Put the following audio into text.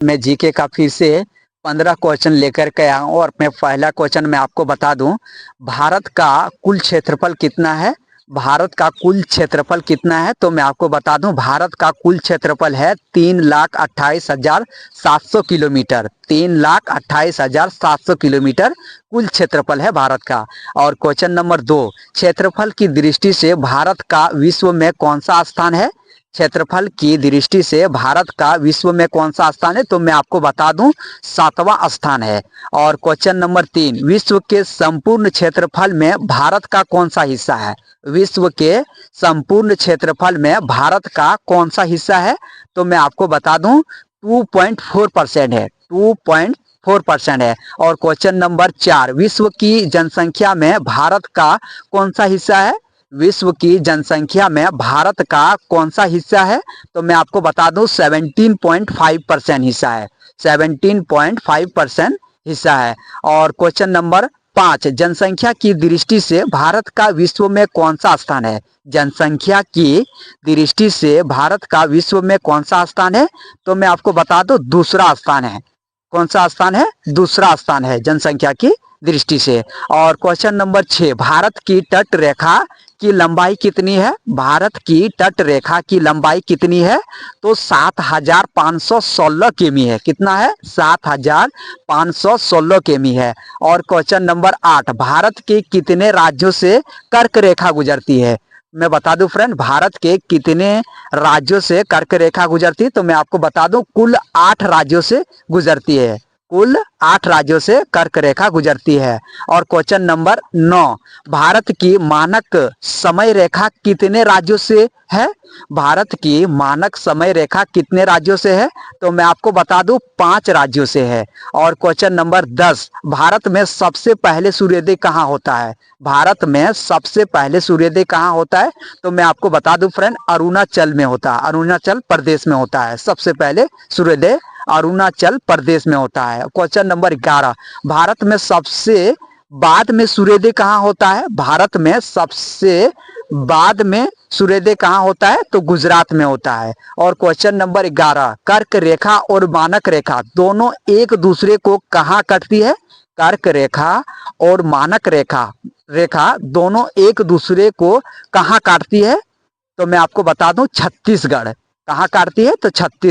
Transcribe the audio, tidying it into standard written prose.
मैं जीके का फिर से 15 क्वेश्चन लेकर के आया हूँ और मैं पहला क्वेश्चन मैं आपको बता दूं। भारत का कुल क्षेत्रफल कितना है? भारत का कुल क्षेत्रफल कितना है तो मैं आपको बता दूं, भारत का कुल क्षेत्रफल है 3,28,700 किलोमीटर। 3,28,700 किलोमीटर कुल क्षेत्रफल है भारत का। और क्वेश्चन नंबर 2, क्षेत्रफल की दृष्टि से भारत का विश्व में कौन सा स्थान है? क्षेत्रफल की दृष्टि से भारत का विश्व में कौन सा स्थान है तो मैं आपको बता दूं, 7वां स्थान है। और क्वेश्चन नंबर 3, विश्व के संपूर्ण क्षेत्रफल में भारत का कौन सा हिस्सा है? विश्व के संपूर्ण क्षेत्रफल में भारत का कौन सा हिस्सा है तो मैं आपको बता दूं, 2.4% है। 2.4% है। और क्वेश्चन नंबर 4, विश्व की जनसंख्या में भारत का कौन सा हिस्सा है? विश्व की जनसंख्या में भारत का कौन सा हिस्सा है तो मैं आपको बता दूं, 17.5% हिस्सा है। 17.5% हिस्सा है। और क्वेश्चन नंबर 5, जनसंख्या की दृष्टि से भारत का विश्व में कौन सा स्थान है? जनसंख्या की दृष्टि से भारत का विश्व में कौन सा स्थान है तो मैं आपको बता दूं, दूसरा स्थान है। कौन सा स्थान है? दूसरा स्थान है जनसंख्या की दृष्टि से। और क्वेश्चन नंबर 6, भारत की तट रेखा की लंबाई कितनी है? भारत की तट रेखा की लंबाई कितनी है तो 7,516 किमी है। कितना है? 7,516 किमी है। और क्वेश्चन नंबर 8, भारत के कितने राज्यों से कर्क रेखा गुजरती है? मैं बता दूं फ्रेंड, भारत के कितने राज्यों से कर्क रेखा गुजरती है तो मैं आपको बता दूं, कुल 8 राज्यों से गुजरती है। कुल 8 राज्यों से कर्क रेखा गुजरती है। और क्वेश्चन नंबर 9, भारत की मानक समय रेखा कितने राज्यों से है? भारत की मानक समय रेखा कितने राज्यों से है तो मैं आपको बता दूं, 5 राज्यों से है। और क्वेश्चन नंबर 10, भारत में सबसे पहले सूर्योदय कहाँ होता है? भारत में सबसे पहले सूर्योदय कहाँ होता है तो मैं आपको बता दूं फ्रेंड, अरुणाचल में होता है। अरुणाचल प्रदेश में होता है सबसे पहले सूर्योदय, अरुणाचल प्रदेश में होता है। क्वेश्चन नंबर 11, भारत में सबसे बाद में सूर्योदय कहाँ होता है? भारत में सबसे बाद में सूर्योदय कहाँ होता है तो गुजरात में होता है। और क्वेश्चन नंबर 11, कर्क रेखा और मानक रेखा दोनों एक दूसरे को कहाँ कटती है? कर्क रेखा और मानक रेखा रेखा दोनों एक दूसरे को कहाँ काटती है तो मैं आपको बता दूं, छत्तीसगढ़। कहाँ काटती है तो छत्तीसगढ़।